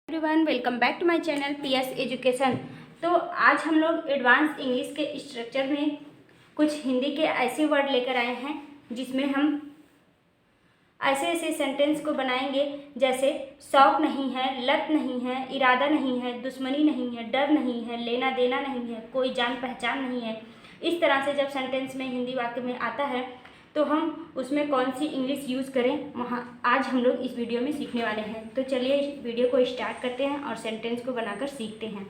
Everyone, welcome back to my channel PS education. तो आज हम लोग एडवांस इंग्लिश के स्ट्रक्चर में कुछ हिंदी के ऐसे वर्ड लेकर आए हैं जिसमें हम ऐसे ऐसे सेंटेंस को बनाएंगे जैसे शौक नहीं है, लत नहीं है, इरादा नहीं है, दुश्मनी नहीं है, डर नहीं है, लेना देना नहीं है, कोई जान पहचान नहीं है। इस तरह से जब सेंटेंस में हिंदी वाक्य में आता है तो हम उसमें कौन सी इंग्लिश यूज़ करें वहाँ आज हम लोग इस वीडियो में सीखने वाले हैं। तो चलिए इस वीडियो को स्टार्ट करते हैं और सेंटेंस को बनाकर सीखते हैं।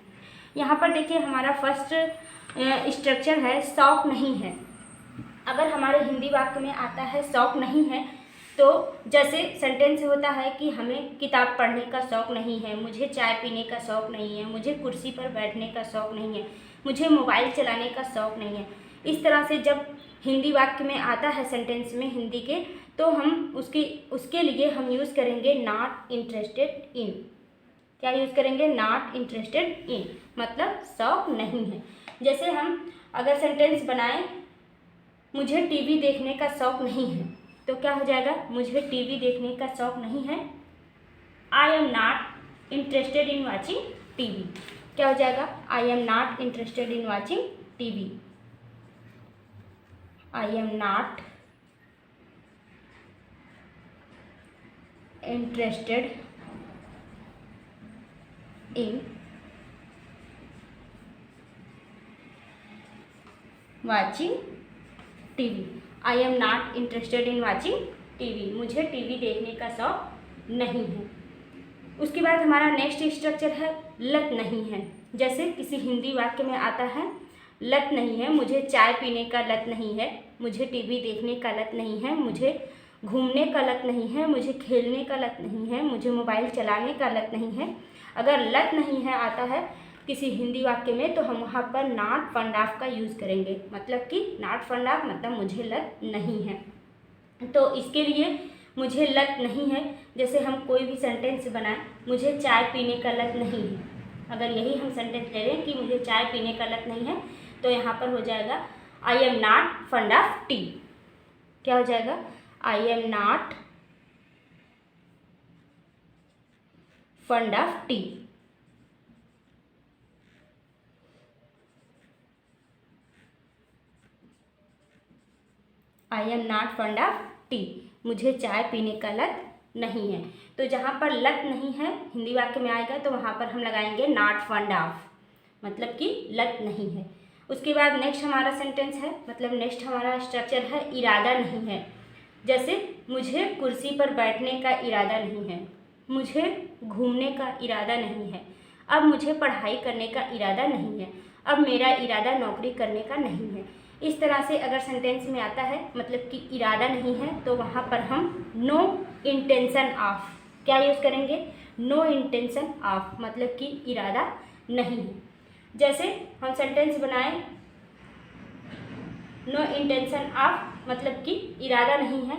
यहाँ पर देखिए हमारा फर्स्ट स्ट्रक्चर है शौक नहीं है। अगर हमारे हिंदी वाक्य में आता है शौक नहीं है तो जैसे सेंटेंस होता है कि हमें किताब पढ़ने का शौक़ नहीं है, मुझे चाय पीने का शौक़ नहीं है, मुझे कुर्सी पर बैठने का शौक़ नहीं है, मुझे मोबाइल चलाने का शौक़ नहीं है। इस तरह से जब हिंदी वाक्य में आता है सेंटेंस में हिंदी के तो हम उसके लिए हम यूज़ करेंगे नॉट इंटरेस्टेड इन। क्या यूज़ करेंगे? नॉट इंटरेस्टेड इन, मतलब शौक़ नहीं है। जैसे हम अगर सेंटेंस बनाएं मुझे टीवी देखने का शौक़ नहीं है तो क्या हो जाएगा? मुझे टीवी देखने का शौक़ नहीं है, I am not interested in watching TV. क्या हो जाएगा? I am not interested in watching TV. I am not interested in watching TV. I am not interested in watching TV. मुझे टीवी देखने का शौक नहीं है। उसके बाद हमारा नेक्स्ट स्ट्रक्चर है लत नहीं है। जैसे किसी हिंदी वाक्य में आता है लत नहीं है, मुझे चाय पीने का लत नहीं है, मुझे टीवी देखने का लत नहीं है, मुझे घूमने का लत नहीं है, मुझे खेलने का लत नहीं है, मुझे मोबाइल चलाने का लत नहीं है। अगर लत नहीं है आता है किसी हिंदी वाक्य में तो हम वहाँ पर नॉट फंड ऑफ का यूज़ करेंगे। मतलब कि नॉट फंड ऑफ मतलब मुझे लत नहीं है। तो इसके लिए मुझे लत नहीं है, जैसे हम कोई भी सेंटेंस बनाएं मुझे चाय पीने का लत नहीं है, अगर यही हम सेंटेंस ले लें कि मुझे चाय पीने का लत नहीं है तो यहाँ पर हो जाएगा I am not fund of T. क्या हो जाएगा? I am not fund of T. I am not fund of T, मुझे चाय पीने का लत नहीं है। तो जहाँ पर लत नहीं है हिंदी वाक्य में आएगा तो वहाँ पर हम लगाएंगे नॉट फंड ऑफ, मतलब कि लत नहीं है। उसके बाद नेक्स्ट हमारा सेंटेंस है, मतलब नेक्स्ट हमारा स्ट्रक्चर है इरादा नहीं है। जैसे मुझे कुर्सी पर बैठने का इरादा नहीं है, मुझे घूमने का इरादा नहीं है, अब मुझे पढ़ाई करने का इरादा नहीं है, अब मेरा इरादा नौकरी करने का नहीं है। इस तरह से अगर सेंटेंस में आता है मतलब कि इरादा नहीं है तो वहाँ पर हम नो इंटेंशन ऑफ क्या यूज़ करेंगे? नो इंटेंशन ऑफ, मतलब कि इरादा नहीं है। जैसे हम सेंटेंस बनाएं नो इंटेंशन ऑफ मतलब कि इरादा नहीं है,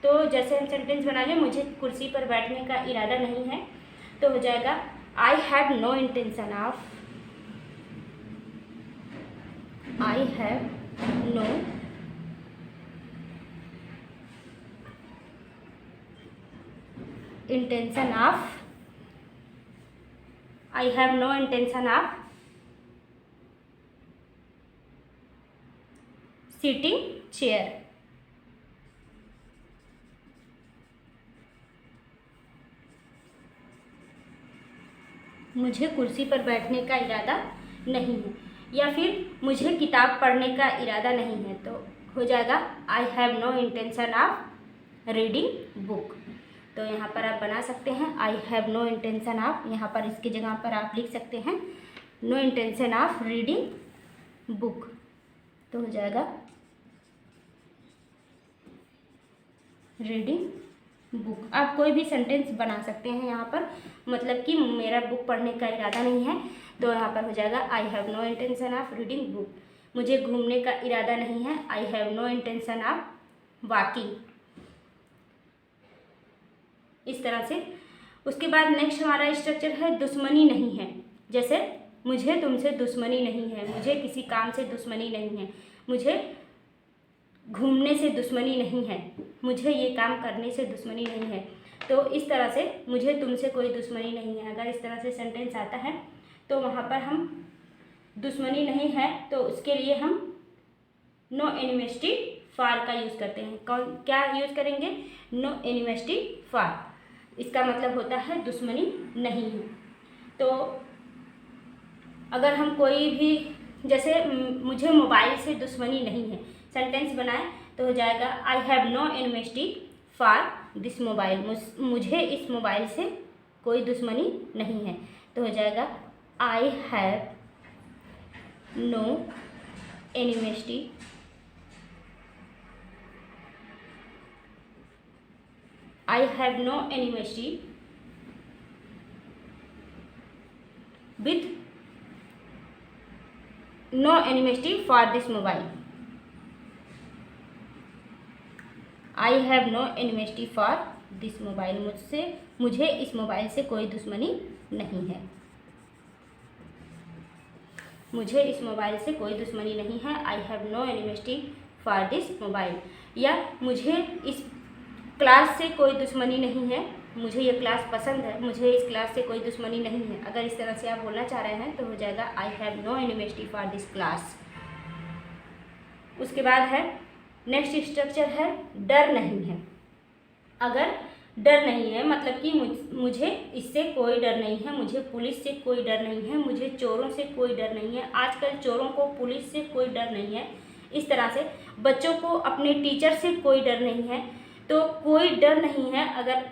तो जैसे हम सेंटेंस बना लें मुझे कुर्सी पर बैठने का इरादा नहीं है तो हो जाएगा I have no intention of, I have no intention of, I have no intention of sitting chair. मुझे कुर्सी पर बैठने का इरादा नहीं है, या फिर मुझे किताब पढ़ने का इरादा नहीं है तो हो जाएगा I have no intention of reading book. तो यहाँ पर आप बना सकते हैं I have no intention of, यहाँ पर इसकी जगह पर आप लिख सकते हैं no intention of reading book. तो हो जाएगा रीडिंग बुक। आप कोई भी सेंटेंस बना सकते हैं यहाँ पर, मतलब कि मेरा बुक पढ़ने का इरादा नहीं है तो यहाँ पर हो जाएगा I have no intention of reading book. मुझे घूमने का इरादा नहीं है, I have no intention of walking. इस तरह से उसके बाद नेक्स्ट हमारा स्ट्रक्चर है दुश्मनी नहीं है। जैसे मुझे तुमसे दुश्मनी नहीं है, मुझे किसी काम से दुश्मनी नहीं है, मुझे घूमने से दुश्मनी नहीं है, मुझे ये काम करने से दुश्मनी नहीं है। तो इस तरह से मुझे तुमसे कोई दुश्मनी नहीं है, अगर इस तरह से सेंटेंस आता है तो वहाँ पर हम दुश्मनी नहीं है तो उसके लिए हम नो एनिमिटी फार का यूज़ करते हैं। क्या यूज़ करेंगे? नो एनिमिटी फार। इसका मतलब होता है दुश्मनी नहीं है। तो अगर हम कोई भी, जैसे मुझे मोबाइल से दुश्मनी नहीं है, सेंटेंस बनाए तो हो जाएगा I have no enmity for this mobile. मुझे इस मोबाइल से कोई दुश्मनी नहीं है, तो हो जाएगा I have no enmity I have no enmity with no enmity for this mobile. I have no enmity for this mobile. मुझे इस मोबाइल से कोई दुश्मनी नहीं है। मुझे इस मोबाइल से कोई दुश्मनी नहीं है। I have no enmity for this mobile. या मुझे इस क्लास से कोई दुश्मनी नहीं है, मुझे ये क्लास पसंद है, मुझे इस क्लास से कोई दुश्मनी नहीं है। अगर इस तरह से आप बोलना चाह रहे हैं तो हो जाएगा I have no enmity for this class. उसके बाद है नेक्स्ट स्ट्रक्चर है डर नहीं है। अगर डर नहीं है मतलब कि मुझे इससे कोई डर नहीं है, मुझे पुलिस से कोई डर नहीं है, मुझे चोरों से कोई डर नहीं है। आजकल चोरों को पुलिस से कोई डर नहीं है। इस तरह से बच्चों को अपने टीचर से कोई डर नहीं है। तो कोई डर नहीं है अगर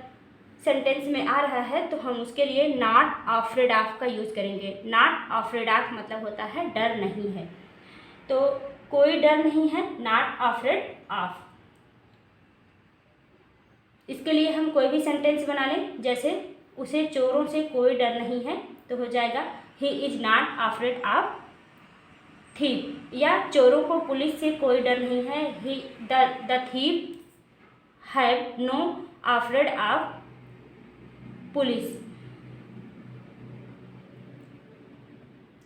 सेंटेंस में आ रहा है तो हम उसके लिए नॉट अफ्रेड ऑफ का यूज़ करेंगे। नॉट अफ्रेड ऑफ मतलब होता है डर नहीं है। तो कोई डर नहीं है, नॉट अफ्रेड ऑफ। इसके लिए हम कोई भी सेंटेंस बना लें, जैसे उसे चोरों से कोई डर नहीं है, तो हो जाएगा he is not afraid of thief. या चोरों को पुलिस से कोई डर नहीं है, he the thief have no afraid of police.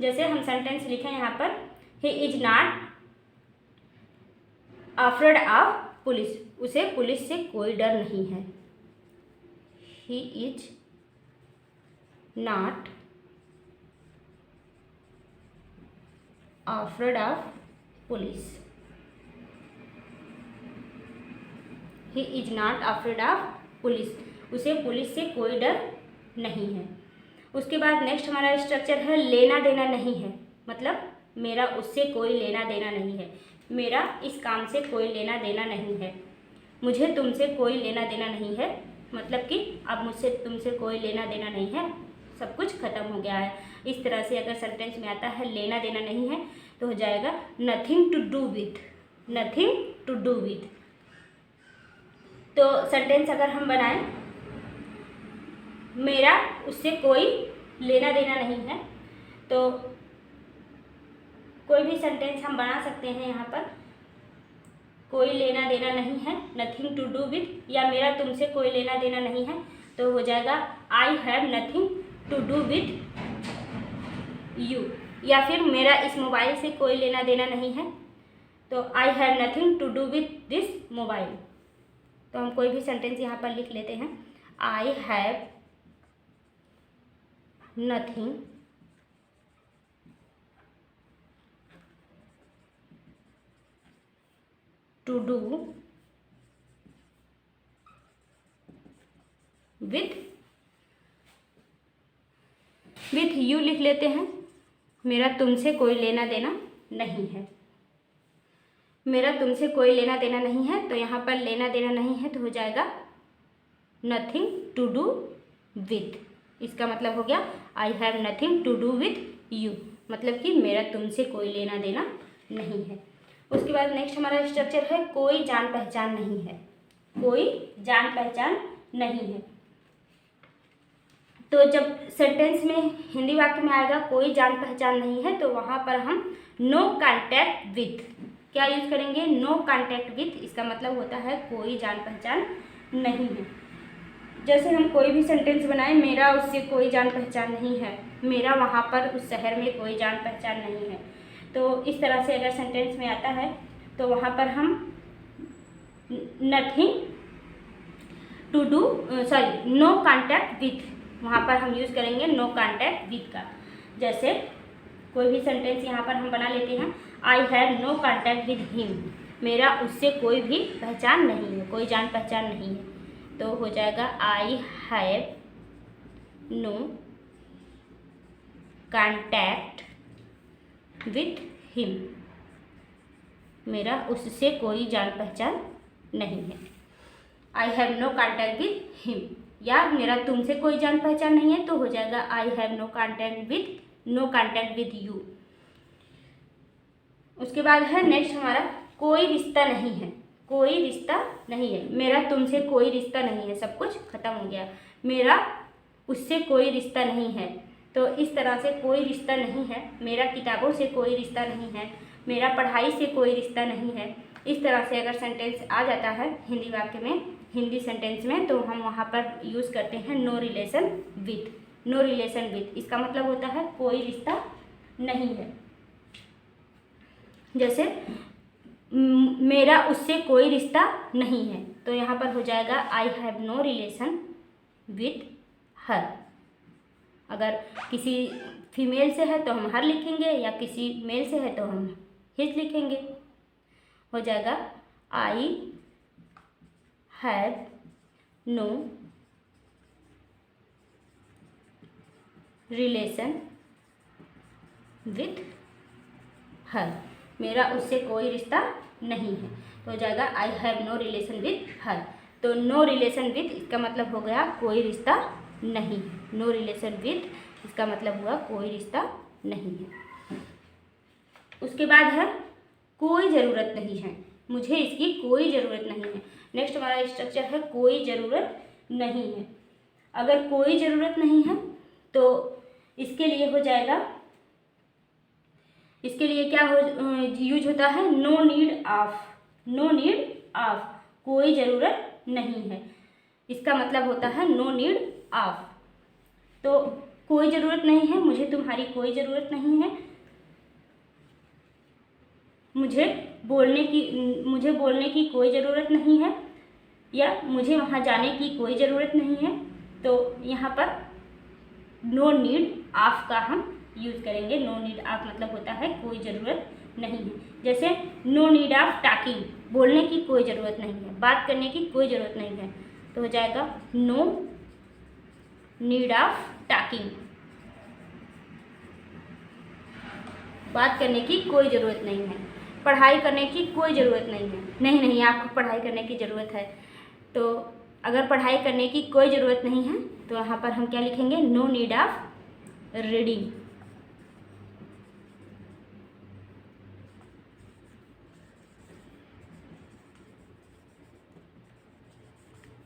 जैसे हम सेंटेंस लिखें यहाँ पर he is not afraid of police, उसे पुलिस से कोई डर नहीं है। He is not afraid of police. He is not afraid of police, उसे पुलिस से कोई डर नहीं है। उसके बाद नेक्स्ट हमारा स्ट्रक्चर है लेना देना नहीं है। मतलब मेरा उससे कोई लेना देना नहीं है, मेरा इस काम से कोई लेना देना नहीं है, मुझे तुमसे कोई लेना देना नहीं है। मतलब कि अब मुझसे तुमसे कोई लेना देना नहीं है, सब कुछ ख़त्म हो गया है। इस तरह से अगर सेंटेंस में आता है लेना देना नहीं है तो हो जाएगा nothing to do with. Nothing to do with. तो सेंटेंस अगर हम बनाएं मेरा उससे कोई लेना देना नहीं है, तो कोई भी सेंटेंस हम बना सकते हैं यहाँ पर। कोई लेना देना नहीं है, नथिंग टू डू विथ, या मेरा तुमसे कोई लेना देना नहीं है, तो हो जाएगा I have nothing to do with you. या फिर मेरा इस मोबाइल से कोई लेना देना नहीं है, तो I have nothing to do with this mobile. तो हम कोई भी सेंटेंस यहाँ पर लिख लेते हैं। I have nothing to do with you लिख लेते हैं। मेरा तुमसे कोई लेना देना नहीं है, मेरा तुमसे कोई लेना देना नहीं है, तो यहाँ पर लेना देना नहीं है तो हो जाएगा नथिंग टू डू विथ। इसका मतलब हो गया I have nothing to do with you, मतलब कि मेरा तुमसे कोई लेना देना नहीं है। उसके बाद नेक्स्ट हमारा स्ट्रक्चर है कोई जान पहचान नहीं है। कोई जान पहचान नहीं है, तो जब सेंटेंस में हिंदी वाक्य में आएगा कोई जान पहचान नहीं है, तो वहाँ पर हम नो कॉन्टैक्ट विथ क्या यूज़ करेंगे? No contact with. इसका मतलब होता है कोई जान पहचान नहीं है। जैसे हम कोई भी सेंटेंस बनाएं, मेरा उससे कोई जान पहचान नहीं है, मेरा वहाँ पर उस शहर में कोई जान पहचान नहीं है, तो इस तरह से अगर सेंटेंस में आता है तो वहाँ पर हम nothing to do sorry no contact with, वहाँ पर हम यूज़ करेंगे नो कॉन्टैक्ट विथ का। जैसे कोई भी सेंटेंस यहाँ पर हम बना लेते हैं, I have no contact with him, मेरा उससे कोई भी पहचान नहीं है, कोई जान पहचान नहीं है। तो हो जाएगा I have no contact with him, मेरा उससे कोई जान पहचान नहीं है। I have no contact with him, या मेरा तुमसे कोई जान पहचान नहीं है, तो हो जाएगा I have no contact with you. उसके बाद है नेक्स्ट हमारा कोई रिश्ता नहीं है, कोई रिश्ता नहीं है, मेरा तुमसे कोई रिश्ता नहीं है, सब कुछ खत्म हो गया, मेरा उससे कोई रिश्ता नहीं है। तो इस तरह से कोई रिश्ता नहीं है, मेरा किताबों से कोई रिश्ता नहीं है, मेरा पढ़ाई से कोई रिश्ता नहीं है। इस तरह से अगर सेंटेंस आ जाता है हिंदी वाक्य में, हिंदी सेंटेंस में, तो हम वहाँ पर यूज़ करते हैं no relation with. No relation with इसका मतलब होता है कोई रिश्ता नहीं है। जैसे मेरा उससे कोई रिश्ता नहीं है, तो यहाँ पर हो जाएगा I have no relation with her. अगर किसी फीमेल से है तो हम हर लिखेंगे, या किसी मेल से है तो हम हिज लिखेंगे। हो जाएगा I have no relation with her, मेरा उससे कोई रिश्ता नहीं है। तो हो जाएगा I have no relation with her. तो नो रिलेशन विथ इसका मतलब हो गया कोई रिश्ता नहीं। नो रिलेशन विथ इसका मतलब हुआ कोई रिश्ता नहीं है। उसके बाद है कोई ज़रूरत नहीं है, मुझे इसकी कोई ज़रूरत नहीं है। नेक्स्ट हमारा स्ट्रक्चर है कोई ज़रूरत नहीं है। अगर कोई ज़रूरत नहीं है तो इसके लिए हो जाएगा, इसके लिए क्या हो यूज होता है no need of. No need of, कोई ज़रूरत नहीं है, इसका मतलब होता है नो नीड ऑफ। तो कोई ज़रूरत नहीं है, मुझे तुम्हारी कोई ज़रूरत नहीं है, मुझे बोलने की कोई ज़रूरत नहीं है, या मुझे वहाँ जाने की कोई ज़रूरत नहीं है। तो यहाँ पर नो नीड ऑफ का हम यूज़ करेंगे। नो नीड ऑफ मतलब होता है कोई ज़रूरत नहीं है। जैसे नो नीड ऑफ टॉकिंग, बोलने की कोई ज़रूरत नहीं है, बात करने की कोई ज़रूरत नहीं है। तो हो जाएगा नो नीड ऑफ टॉकिंग, बात करने की कोई ज़रूरत नहीं है। पढ़ाई करने की कोई ज़रूरत नहीं है, नहीं आपको पढ़ाई करने की ज़रूरत है। तो अगर पढ़ाई करने की कोई ज़रूरत नहीं है तो यहाँ पर हम क्या लिखेंगे no need of reading.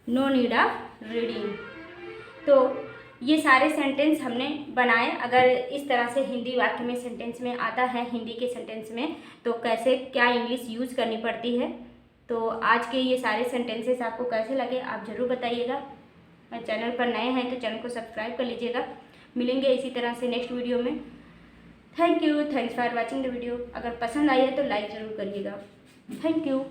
No need of reading. तो ये सारे सेंटेंस हमने बनाए। अगर इस तरह से हिंदी वाक्य में सेंटेंस में आता है, हिंदी के सेंटेंस में, तो कैसे क्या इंग्लिश यूज़ करनी पड़ती है। तो आज के ये सारे सेंटेंसेस आपको कैसे लगे आप ज़रूर बताइएगा। चैनल पर नए हैं तो चैनल को सब्सक्राइब कर लीजिएगा। मिलेंगे इसी तरह से नेक्स्ट वीडियो में। Thanks for watching the video. अगर पसंद आई है तो लाइक ज़रूर करिएगा। Thank you.